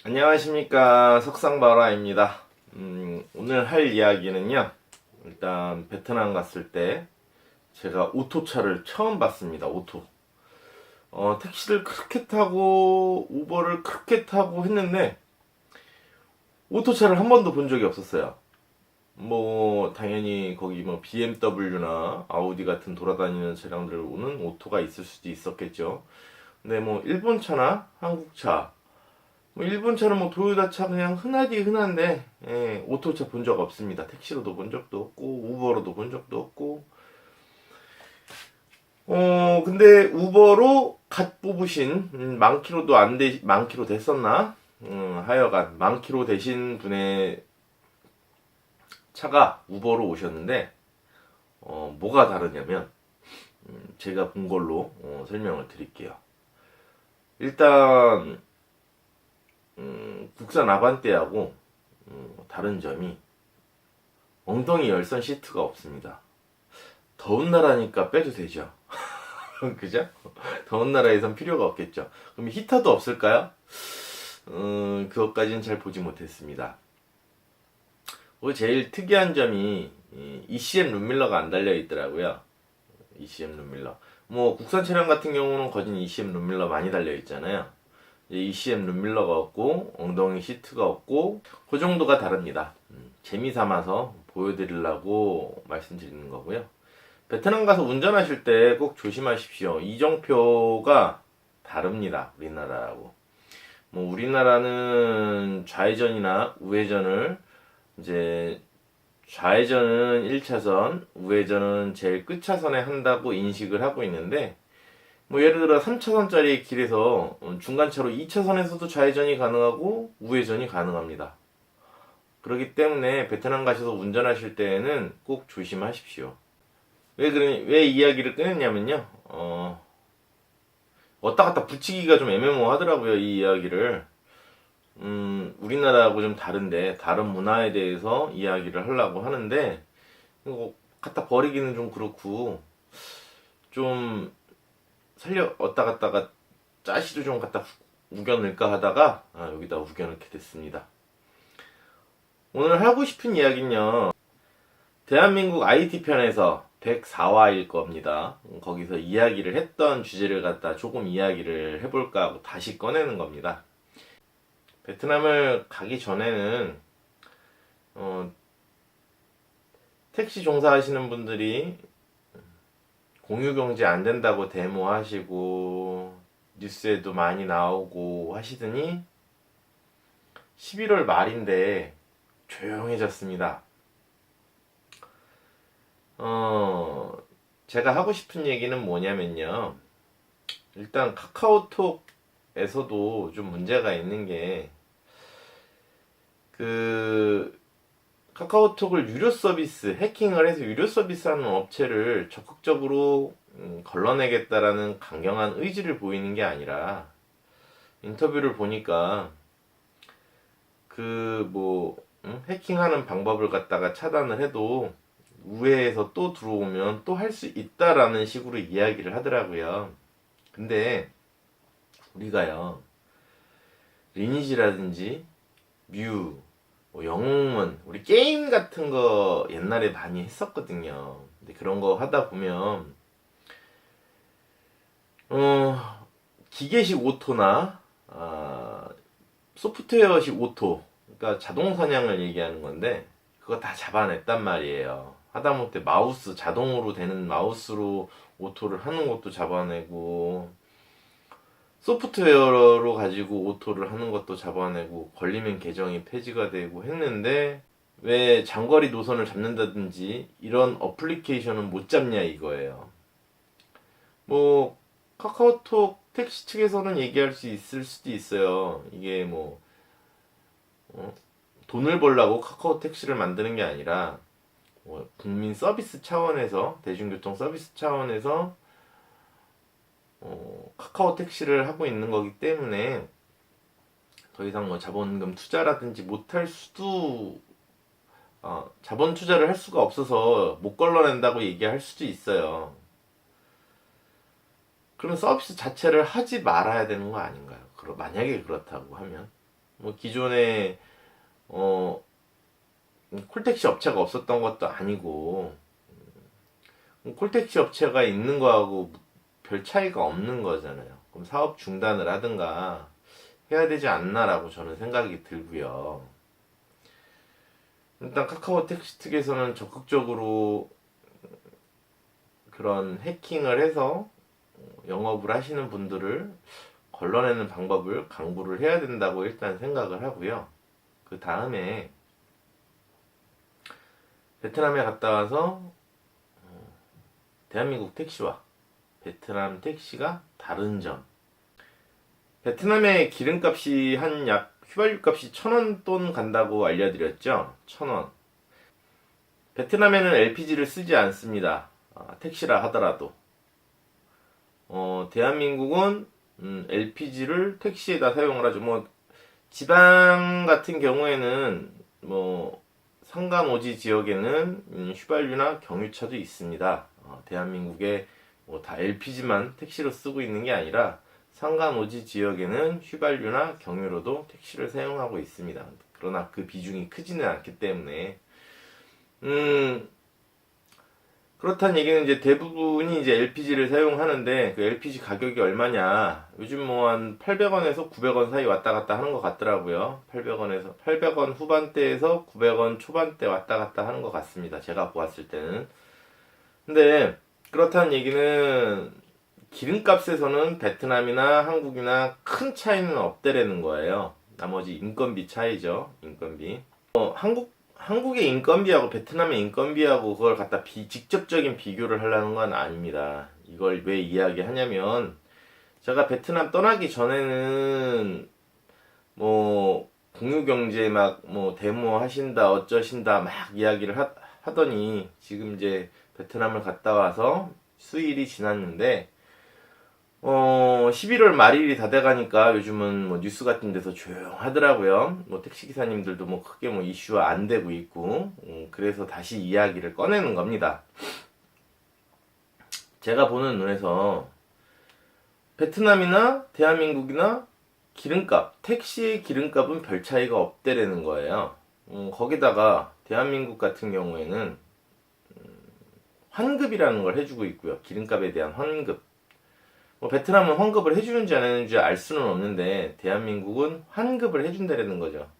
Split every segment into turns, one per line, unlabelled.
안녕하십니까, 석상바라입니다. 오늘 할 이야기는요, 일단 베트남 갔을 때 제가 오토차를 처음 봤습니다. 오토. 택시를 그렇게 타고 우버를 그렇게 타고 했는데 오토차를 한 번도 본 적이 없었어요. 뭐 당연히 거기 뭐 BMW나 아우디 같은 돌아다니는 차량들로는 오토가 있을 수도 있었겠죠. 근데 뭐 일본 차나 한국 차, 뭐 일본 차는 뭐 도요타 차 그냥 흔하디 흔한데, 오토차 본 적 없습니다. 택시로도 본 적도 없고 우버로도 본 적도 없고. 근데 우버로 갓 뽑으신, 만 킬로도 안 돼, 만 킬로 됐었나? 하여간 만 킬로 되신 분의 차가 우버로 오셨는데, 뭐가 다르냐면, 제가 본 걸로 설명을 드릴게요. 일단 국산 아반떼하고 다른 점이 엉덩이 열선 시트가 없습니다. 더운 나라니까 빼도 되죠. 그죠? 더운 나라에선 필요가 없겠죠. 그럼 히터도 없을까요? 그것까지는 잘 보지 못했습니다. 제일 특이한 점이 ECM 룸밀러가 안 달려 있더라고요. ECM 룸밀러. 뭐 국산 차량 같은 경우는 거진 ECM 룸밀러 많이 달려 있잖아요. ECM 룸밀러가 없고 엉덩이 시트가 없고 그 정도가 다릅니다. 재미 삼아서 보여드리려고 말씀드리는 거고요. 베트남 가서 운전하실 때 꼭 조심하십시오. 이정표가 다릅니다. 우리나라하고. 뭐 우리나라는 좌회전이나 우회전을 이제 좌회전은 1차선, 우회전은 제일 끝차선에 한다고 인식을 하고 있는데, 뭐 예를 들어 3차선짜리 길에서 중간차로 2차선에서도 좌회전이 가능하고 우회전이 가능합니다. 그렇기 때문에 베트남 가셔서 운전하실 때에는 꼭 조심하십시오. 왜 이야기를 꺼냈냐면요. 왔다 갔다 붙이기가 좀 애매모호하더라고요, 이 이야기를. 우리나라하고 좀 다른데, 다른 문화에 대해서 이야기를 하려고 하는데, 이거 갖다 버리기는 좀 그렇고, 좀 왔다 갔다가 짜시도 좀 갖다 우겨넣을까 하다가, 여기다 우겨넣게 됐습니다. 오늘 하고 싶은 이야기는요, 대한민국 IT 편에서 104화일 겁니다. 거기서 이야기를 했던 주제를 갖다 조금 이야기를 해볼까 하고 다시 꺼내는 겁니다. 베트남을 가기 전에는 택시 종사하시는 분들이 공유경제 안 된다고 데모하시고 뉴스에도 많이 나오고 하시더니 11월 말인데 조용해졌습니다. 제가 하고 싶은 얘기는 뭐냐면요. 일단 카카오톡에서도 좀 문제가 있는 게, 카카오톡을 유료 서비스, 해킹을 해서 유료 서비스 하는 업체를 적극적으로 걸러내겠다라는 강경한 의지를 보이는 게 아니라, 인터뷰를 보니까, 해킹하는 방법을 갖다가 차단을 해도, 우회해서 또 들어오면 또 할 수 있다라는 식으로 이야기를 하더라고요. 근데 우리가요, 리니지라든지 뮤, 뭐 영웅문, 우리 게임 같은 거 옛날에 많이 했었거든요. 근데 그런 거 하다 보면 기계식 오토나 소프트웨어식 오토, 그러니까 자동 사냥을 얘기하는 건데 그거 다 잡아냈단 말이에요. 하다못해 마우스, 자동으로 되는 마우스로 오토를 하는 것도 잡아내고, 소프트웨어로 가지고 오토를 하는 것도 잡아내고, 걸리면 계정이 폐지가 되고 했는데, 왜 장거리 노선을 잡는다든지 이런 어플리케이션은 못 잡냐 이거예요. 뭐 카카오톡 택시 측에서는 얘기할 수 있을 수도 있어요. 이게 돈을 벌라고 카카오 택시를 만드는 게 아니라 국민 서비스 차원에서, 대중교통 서비스 차원에서 카카오 택시를 하고 있는 거기 때문에 더 이상 자본금 투자라든지 못할 수도, 자본 투자를 할 수가 없어서 못 걸러낸다고 얘기할 수도 있어요. 그러면 서비스 자체를 하지 말아야 되는 거 아닌가요? 만약에 그렇다고 하면. 뭐 기존에 콜택시 업체가 없었던 것도 아니고 콜택시 업체가 있는 거하고 별 차이가 없는 거잖아요. 그럼 사업 중단을 하든가 해야 되지 않나라고 저는 생각이 들고요. 일단 카카오 택시 측에서는 적극적으로 그런 해킹을 해서 영업을 하시는 분들을 걸러내는 방법을 강구를 해야 된다고 일단 생각을 하고요. 그 다음에 베트남에 갔다 와서 대한민국 택시와 베트남 택시가 다른 점. 베트남의 기름값이 한 약 휘발유 값이 1,000원 돈 간다고 알려드렸죠. 1,000원. 베트남에는 LPG를 쓰지 않습니다. 택시라 하더라도. 대한민국은 LPG를 택시에다 사용을 하죠. 뭐 지방 같은 경우에는 뭐 상간오지 지역에는 휘발유나 경유차도 있습니다. 대한민국에 뭐 다 LPG만 택시로 쓰고 있는 게 아니라 상간오지 지역에는 휘발유나 경유로도 택시를 사용하고 있습니다. 그러나 그 비중이 크지는 않기 때문에 그렇다는 얘기는 이제 대부분이 이제 LPG를 사용하는데 그 LPG 가격이 얼마냐? 요즘 뭐 한 800원에서 900원 사이 왔다 갔다 하는 것 같더라고요. 800원 후반대에서 900원 초반대 왔다 갔다 하는 것 같습니다. 제가 보았을 때는. 근데 그렇다는 얘기는 기름값에서는 베트남이나 한국이나 큰 차이는 없대라는 거예요. 나머지 인건비 차이죠. 인건비. 한국의 인건비하고 베트남의 인건비하고 그걸 갖다 직접적인 비교를 하려는 건 아닙니다. 이걸 왜 이야기하냐면 제가 베트남 떠나기 전에는 뭐 공유경제 막 뭐 데모 하신다 어쩌신다 막 이야기를 하더니 지금 이제 베트남을 갔다 와서 수일이 지났는데 11월 말일이 다 돼가니까 요즘은 뭐 뉴스 같은 데서 조용하더라고요. 뭐 택시기사님들도 뭐 크게 뭐 이슈화 안 되고 있고, 그래서 다시 이야기를 꺼내는 겁니다. 제가 보는 눈에서 베트남이나 대한민국이나 기름값, 택시의 기름값은 별 차이가 없대라는 거예요. 거기다가 대한민국 같은 경우에는 환급이라는 걸 해주고 있고요. 기름값에 대한 환급. 뭐 베트남은 환급을 해주는지 안 해주는지 알 수는 없는데 대한민국은 환급을 해준다라는 거죠.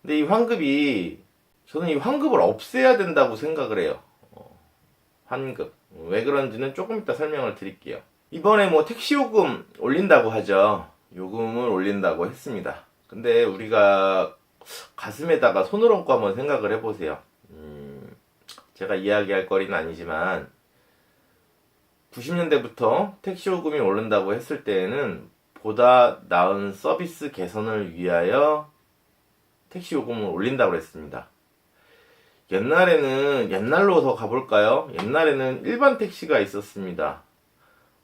근데 이 환급이 저는 이 환급을 없애야 된다고 생각을 해요. 환급. 왜 그런지는 조금 이따 설명을 드릴게요. 이번에 뭐 택시 요금 올린다고 하죠. 요금을 올린다고 했습니다. 근데 우리가 가슴에다가 손을 얹고 한번 생각을 해보세요. 제가 이야기할 거리는 아니지만 90년대부터 택시 요금이 오른다고 했을 때에는 보다 나은 서비스 개선을 위하여 택시 요금을 올린다고 했습니다. 옛날로 더 가볼까요? 옛날에는 일반 택시가 있었습니다.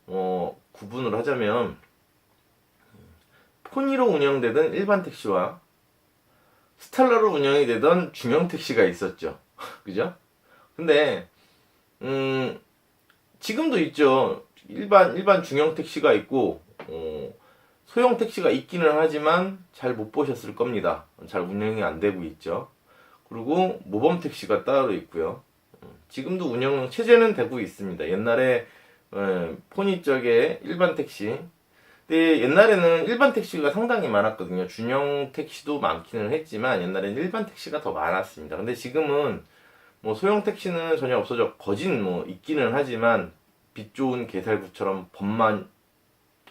구분을 하자면 포니로 운영되던 일반 택시와 스텔라로 운영이 되던 중형 택시가 있었죠. 그죠? 근데 지금도 있죠. 일반 중형 택시가 있고 소형 택시가 있기는 하지만 잘 못 보셨을 겁니다. 잘 운영이 안 되고 있죠. 그리고 모범 택시가 따로 있고요. 지금도 운영 체제는 되고 있습니다. 옛날에 포니 쪽에 일반 택시. 근데 옛날에는 일반 택시가 상당히 많았거든요. 준형 택시도 많기는 했지만 옛날에는 일반 택시가 더 많았습니다. 근데 지금은 뭐 소형 택시는 전혀 없어져 거진 뭐 있기는 하지만 빛 좋은 개살구처럼 법만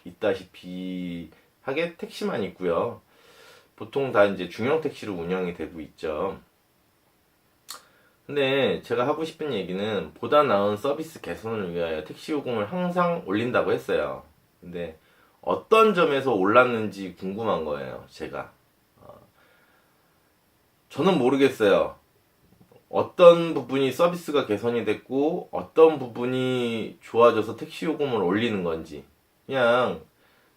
있다시피 하게 택시만 있고요. 보통 다 이제 중형 택시로 운영이 되고 있죠. 근데 제가 하고 싶은 얘기는 보다 나은 서비스 개선을 위하여 택시 요금을 항상 올린다고 했어요. 근데 어떤 점에서 올랐는지 궁금한 거예요, 제가. 저는 모르겠어요. 어떤 부분이 서비스가 개선이 됐고 어떤 부분이 좋아져서 택시 요금을 올리는 건지. 그냥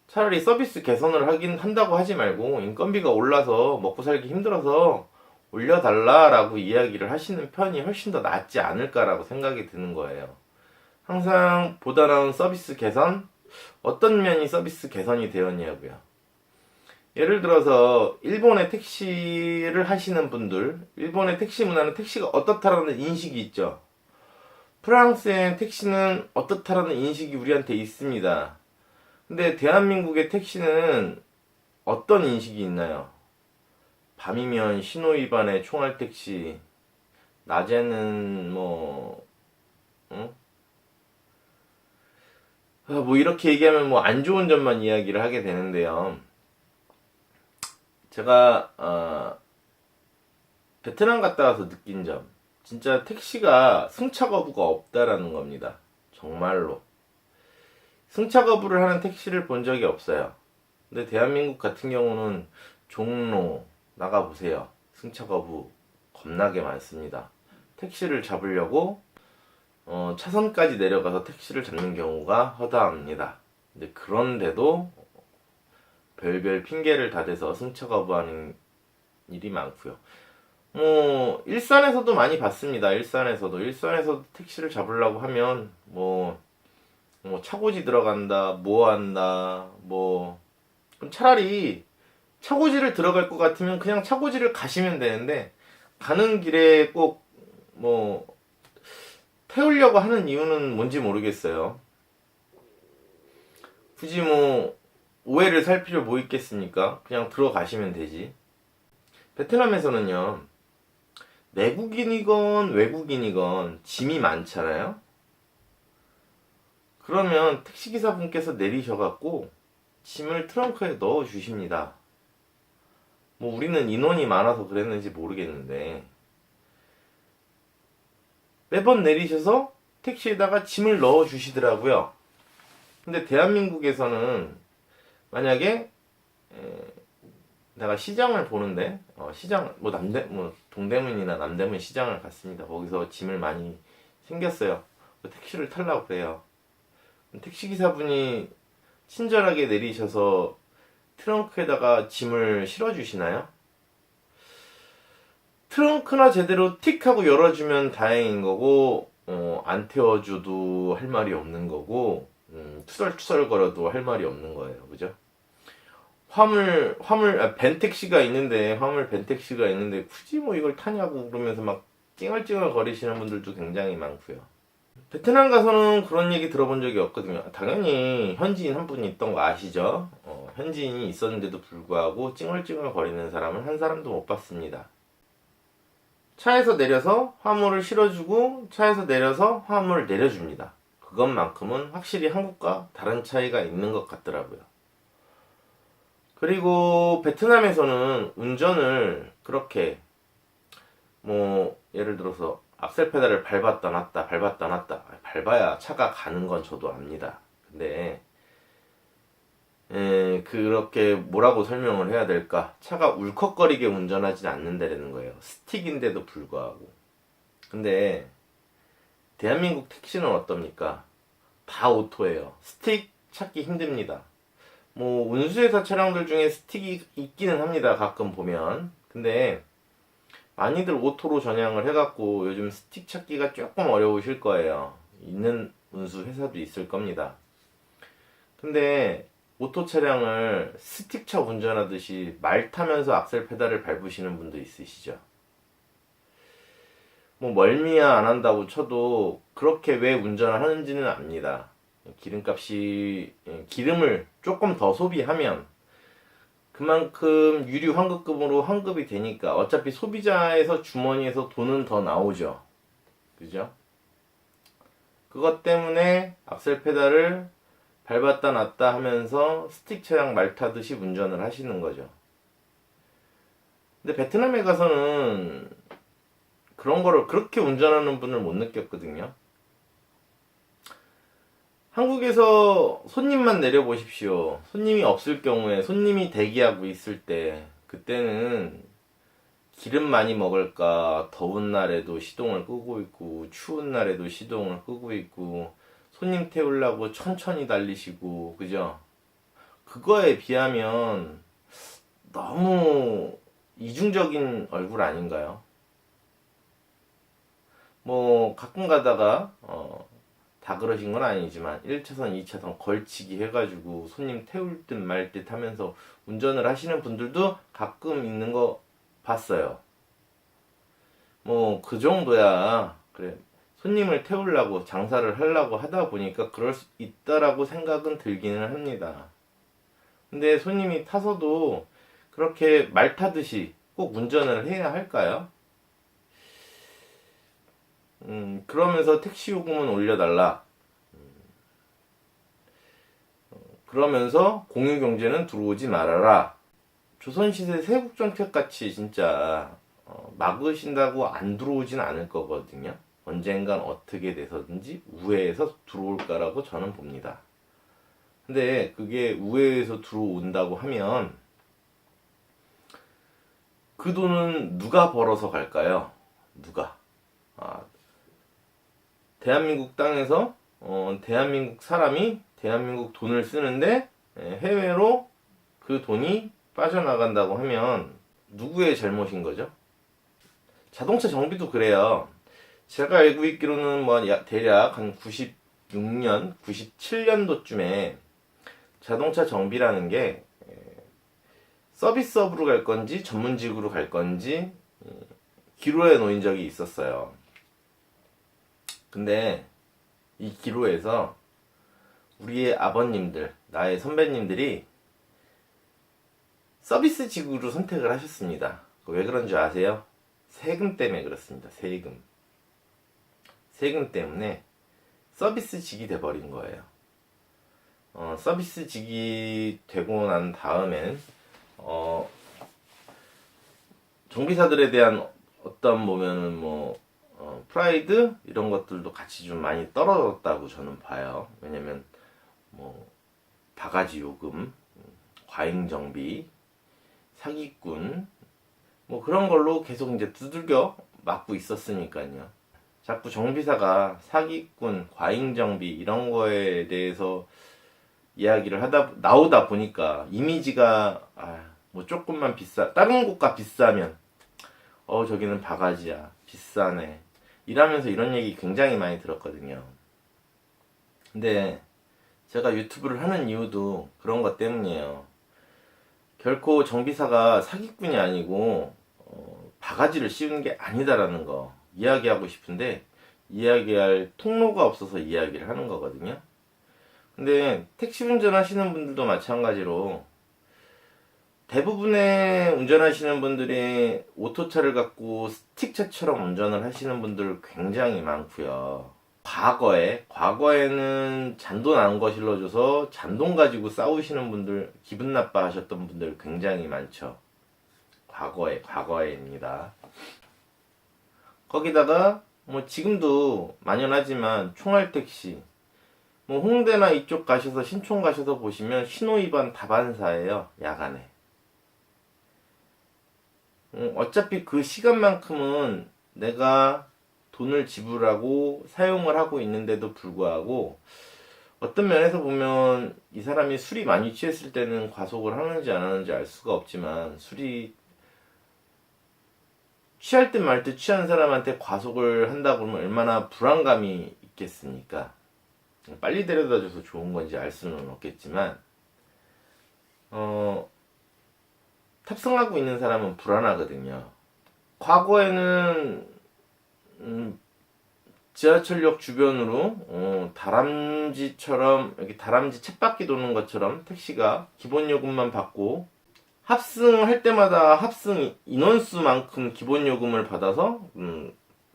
차라리 서비스 개선을 한다고 하지 말고 인건비가 올라서 먹고 살기 힘들어서 올려달라라고 이야기를 하시는 편이 훨씬 더 낫지 않을까라고 생각이 드는 거예요. 항상 보다 나은 서비스 개선, 어떤 면이 서비스 개선이 되었냐고요. 예를 들어서 일본의 택시를 하시는 분들, 일본의 택시 문화는 택시가 어떻다라는 인식이 있죠. 프랑스의 택시는 어떻다라는 인식이 우리한테 있습니다. 근데 대한민국의 택시는 어떤 인식이 있나요? 밤이면 신호위반의 총알택시, 낮에는 뭐, 응? 뭐 이렇게 얘기하면 뭐 안 좋은 점만 이야기를 하게 되는데요. 제가 베트남 갔다 와서 느낀 점, 진짜 택시가 승차 거부가 없다라는 겁니다. 정말로 승차 거부를 하는 택시를 본 적이 없어요. 근데 대한민국 같은 경우는 종로 나가보세요. 승차 거부 겁나게 많습니다. 택시를 잡으려고 차선까지 내려가서 택시를 잡는 경우가 허다합니다. 근데 그런데도 별별 핑계를 다 대서 승차 거부하는 일이 많고요. 일산에서도 많이 봤습니다. 일산에서도 택시를 잡으려고 하면 차고지 들어간다, 뭐 한다, 그럼 차라리 차고지를 들어갈 것 같으면 그냥 차고지를 가시면 되는데, 가는 길에 꼭 태우려고 하는 이유는 뭔지 모르겠어요. 굳이 오해를 살 필요 뭐 있겠습니까? 그냥 들어가시면 되지. 베트남에서는요, 내국인이건 외국인이건 짐이 많잖아요? 그러면 택시기사분께서 내리셔갖고 짐을 트렁크에 넣어 주십니다. 우리는 인원이 많아서 그랬는지 모르겠는데, 매번 내리셔서 택시에다가 짐을 넣어 주시더라고요. 근데 대한민국에서는 만약에 내가 시장을 보는데, 시장 동대문이나 남대문 시장을 갔습니다. 거기서 짐을 많이 생겼어요. 택시를 타려고 그래요. 택시기사분이 친절하게 내리셔서 트렁크에다가 짐을 실어주시나요? 트렁크나 제대로 틱 하고 열어주면 다행인 거고, 안 태워줘도 할 말이 없는 거고, 투덜투덜 거려도 할 말이 없는 거예요. 그죠? 벤택시가 있는데, 화물 벤택시가 있는데, 굳이 이걸 타냐고 그러면서 막 찡얼찡얼 거리시는 분들도 굉장히 많고요. 베트남 가서는 그런 얘기 들어본 적이 없거든요. 당연히 현지인 한 분이 있던 거 아시죠? 현지인이 있었는데도 불구하고 찡얼찡얼 거리는 사람은 한 사람도 못 봤습니다. 차에서 내려서 화물을 실어주고 차에서 내려서 화물을 내려줍니다. 그것만큼은 확실히 한국과 다른 차이가 있는 것 같더라고요. 그리고 베트남에서는 운전을 그렇게 예를 들어서 악셀 페달을 밟았다 놨다 밟아야 차가 가는 건 저도 압니다. 근데 그렇게 뭐라고 설명을 해야 될까? 차가 울컥거리게 운전하진 않는다는 거예요. 스틱인데도 불구하고. 근데 대한민국 택시는 어떻습니까? 다 오토예요. 스틱 찾기 힘듭니다. 운수회사 차량들 중에 스틱이 있기는 합니다. 가끔 보면. 근데 많이들 오토로 전향을 해갖고 요즘 스틱 찾기가 조금 어려우실 거예요. 있는 운수 회사도 있을 겁니다. 근데 오토 차량을 스틱차 운전하듯이 말 타면서 악셀 페달을 밟으시는 분도 있으시죠. 멀미야 안 한다고 쳐도 그렇게 왜 운전을 하는지는 압니다. 기름을 조금 더 소비하면 그만큼 유류 환급금으로 환급이 되니까 어차피 소비자에서 주머니에서 돈은 더 나오죠. 그죠? 그것 때문에 악셀 페달을 밟았다 놨다 하면서 스틱 차량 말 타듯이 운전을 하시는 거죠. 근데 베트남에 가서는 그런 거를 그렇게 운전하는 분을 못 느꼈거든요. 한국에서 손님만 내려보십시오. 손님이 없을 경우에 손님이 대기하고 있을 때 그때는 기름 많이 먹을까 더운 날에도 시동을 끄고 있고 추운 날에도 시동을 끄고 있고 손님 태우려고 천천히 달리시고 그죠? 그거에 비하면 너무 이중적인 얼굴 아닌가요? 가끔 가다가 다 그러신 건 아니지만 1차선, 2차선 걸치기 해가지고 손님 태울 듯 말 듯 하면서 운전을 하시는 분들도 가끔 있는 거 봤어요. 뭐 그 정도야. 그래, 손님을 태우려고 장사를 하려고 하다 보니까 그럴 수 있다라고 생각은 들기는 합니다. 근데 손님이 타서도 그렇게 말 타듯이 꼭 운전을 해야 할까요? 그러면서 택시 요금은 올려달라. 그러면서 공유경제는 들어오지 말아라. 조선시대 세국정책같이 진짜 막으신다고 안 들어오진 않을 거거든요. 언젠간 어떻게 돼서든지 우회해서 들어올까라고 저는 봅니다. 근데 그게 우회해서 들어온다고 하면 그 돈은 누가 벌어서 갈까요? 누가? 대한민국 땅에서 대한민국 사람이 대한민국 돈을 쓰는데 해외로 그 돈이 빠져나간다고 하면 누구의 잘못인 거죠? 자동차 정비도 그래요. 제가 알고 있기로는 뭐 대략 한 96년, 97년도쯤에 자동차 정비라는 게 서비스업으로 갈 건지 전문직으로 갈 건지 기로에 놓인 적이 있었어요. 근데 이 기로에서 우리의 아버님들, 나의 선배님들이 서비스직으로 선택을 하셨습니다. 왜 그런 줄 아세요? 세금 때문에 그렇습니다. 세금 때문에 서비스직이 돼버린 거예요. 서비스직이 되고 난 다음엔 정비사들에 대한 어떤 보면은 뭐 프라이드 이런 것들도 같이 좀 많이 떨어졌다고 저는 봐요. 왜냐면 뭐 바가지 요금, 과잉 정비, 사기꾼 뭐 그런 걸로 계속 이제 두들겨 맞고 있었으니까요. 자꾸 정비사가 사기꾼, 과잉 정비 이런 거에 대해서 이야기를 나오다 보니까 이미지가 뭐 조금만 다른 곳과 비싸면 저기는 바가지야, 비싸네 이러면서 이런 얘기 굉장히 많이 들었거든요. 근데 제가 유튜브를 하는 이유도 그런 것 때문이에요. 결코 정비사가 사기꾼이 아니고 바가지를 씌우는 게 아니다라는 거 이야기하고 싶은데 이야기할 통로가 없어서 이야기를 하는 거거든요. 근데 택시 운전하시는 분들도 마찬가지로 대부분의 운전하시는 분들이 오토차를 갖고 스틱차처럼 운전을 하시는 분들 굉장히 많고요. 과거에는 잔돈 안 거실러줘서 잔돈 가지고 싸우시는 분들, 기분 나빠 하셨던 분들 굉장히 많죠. 과거에입니다. 거기다가 뭐 지금도 만연하지만 총알택시, 뭐 홍대나 이쪽 가셔서 신촌 가셔서 보시면 신호위반 다반사예요. 야간에. 어차피 그 시간만큼은 내가 돈을 지불하고 사용을 하고 있는데도 불구하고 어떤 면에서 보면 이 사람이 술이 많이 취했을 때는 과속을 하는지 안 하는지 알 수가 없지만 술이 취할 듯 말 듯 취한 사람한테 과속을 한다 그러면 얼마나 불안감이 있겠습니까? 빨리 데려다줘서 좋은 건지 알 수는 없겠지만 탑승하고 있는 사람은 불안하거든요. 과거에는 지하철역 주변으로 다람쥐처럼 여기 다람쥐 쳇바퀴 도는 것처럼 택시가 기본 요금만 받고 합승할 때마다 합승 인원수만큼 기본 요금을 받아서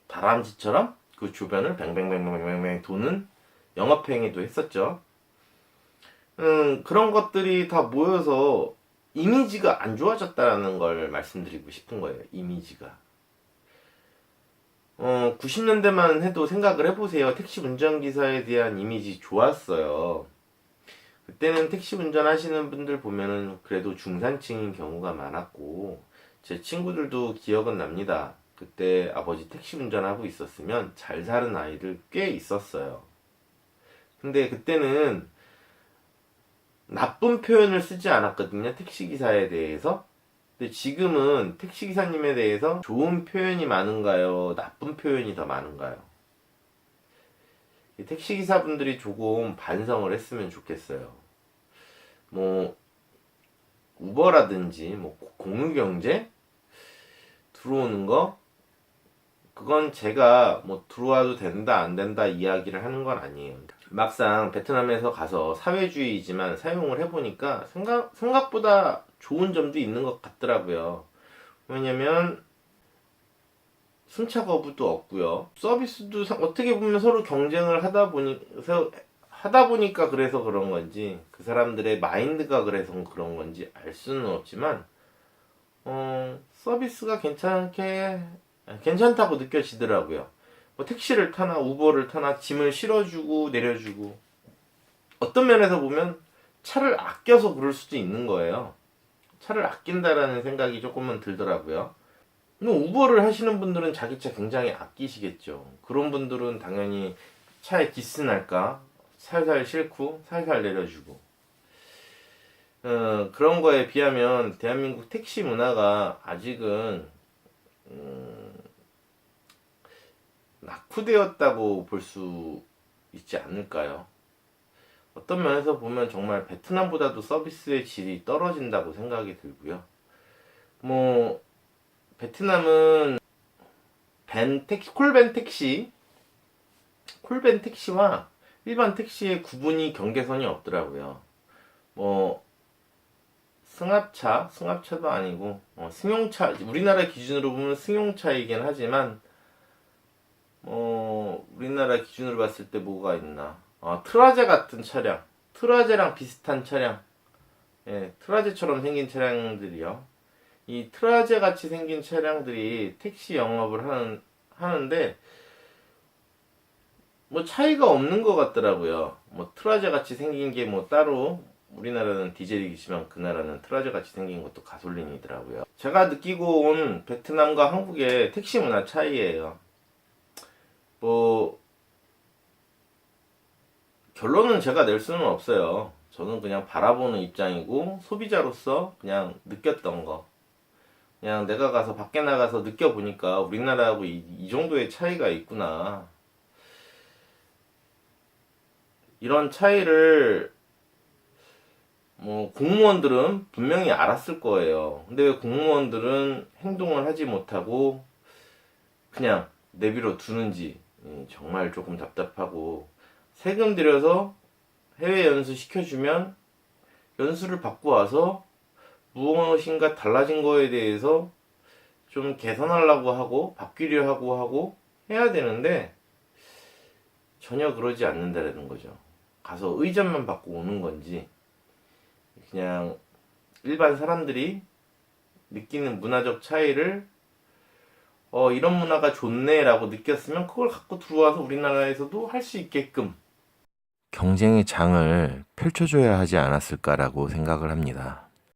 다람쥐처럼 그 주변을 뱅뱅뱅뱅뱅뱅 도는 영업행위도 했었죠. 그런 것들이 다 모여서 이미지가 안 좋아졌다는 걸 말씀드리고 싶은 거예요. 이미지가. 90년대만 해도 생각을 해보세요. 택시 운전기사에 대한 이미지 좋았어요. 그때는 택시 운전하시는 분들 보면은 그래도 중산층인 경우가 많았고, 제 친구들도 기억은 납니다. 그때 아버지 택시 운전하고 있었으면 잘 사는 아이들 꽤 있었어요. 근데 그때는 나쁜 표현을 쓰지 않았거든요. 택시기사에 대해서. 근데 지금은 택시기사님에 대해서 좋은 표현이 많은가요? 나쁜 표현이 더 많은가요? 이 택시기사분들이 조금 반성을 했으면 좋겠어요. 뭐 우버라든지 뭐 공유경제 들어오는 거, 그건 제가 뭐 들어와도 된다 안 된다 이야기를 하는 건 아니에요. 막상 베트남에서 가서 사회주의지만 사용을 해보니까 생각보다 좋은 점도 있는 것 같더라고요. 왜냐면 승차 거부도 없고요. 서비스도 어떻게 보면 서로 경쟁을 하다 보니까 그래서 그런 건지, 그 사람들의 마인드가 그래서 그런 건지 알 수는 없지만, 서비스가 괜찮다고 느껴지더라고요. 뭐 택시를 타나 우버를 타나 짐을 실어주고 내려주고, 어떤 면에서 보면 차를 아껴서 그럴 수도 있는 거예요. 차를 아낀다라는 생각이 조금은 들더라고요. 우버를 하시는 분들은 자기 차 굉장히 아끼시겠죠. 그런 분들은 당연히 차에 기스 날까 살살 싣고 살살 내려주고, 그런 거에 비하면 대한민국 택시 문화가 아직은 낙후되었다고 볼 수 있지 않을까요? 어떤 면에서 보면 정말 베트남보다도 서비스의 질이 떨어진다고 생각이 들고요. 뭐 베트남은 콜밴 택시와 일반 택시의 구분이 경계선이 없더라고요. 뭐 승합차도 아니고 승용차, 우리나라 기준으로 보면 승용차이긴 하지만 우리나라 기준으로 봤을 때 뭐가 있나? 트라제 같은 차량, 트라제랑 비슷한 차량, 예, 트라제처럼 생긴 차량들이요. 이 트라제 같이 생긴 차량들이 택시 영업을 하는데 뭐 차이가 없는 것 같더라고요. 뭐 트라제 같이 생긴 게 뭐 따로, 우리나라는 디젤이지만 그 나라는 트라제 같이 생긴 것도 가솔린이더라고요. 제가 느끼고 온 베트남과 한국의 택시 문화 차이예요. 뭐 결론은 제가 낼 수는 없어요. 저는 그냥 바라보는 입장이고 소비자로서 그냥 느꼈던 거, 그냥 내가 가서 밖에 나가서 느껴보니까 우리나라하고 이 정도의 차이가 있구나. 이런 차이를 뭐 공무원들은 분명히 알았을 거예요. 근데 왜 공무원들은 행동을 하지 못하고 그냥 내비로 두는지 정말 조금 답답하고, 세금 들여서 해외 연수 시켜주면 연수를 받고 와서 무엇인가 달라진 거에 대해서 좀 개선하려고 하고 바뀌려 하고 해야 되는데 전혀 그러지 않는다라는 거죠. 가서 의전만 받고 오는 건지, 그냥 일반 사람들이 느끼는 문화적 차이를 이런 문화가 좋네라고 느꼈으면 그걸 갖고 들어와서 우리나라에서도 할 수 있게끔 경쟁의 장을 펼쳐줘야 하지 않았을까라고 생각을 합니다.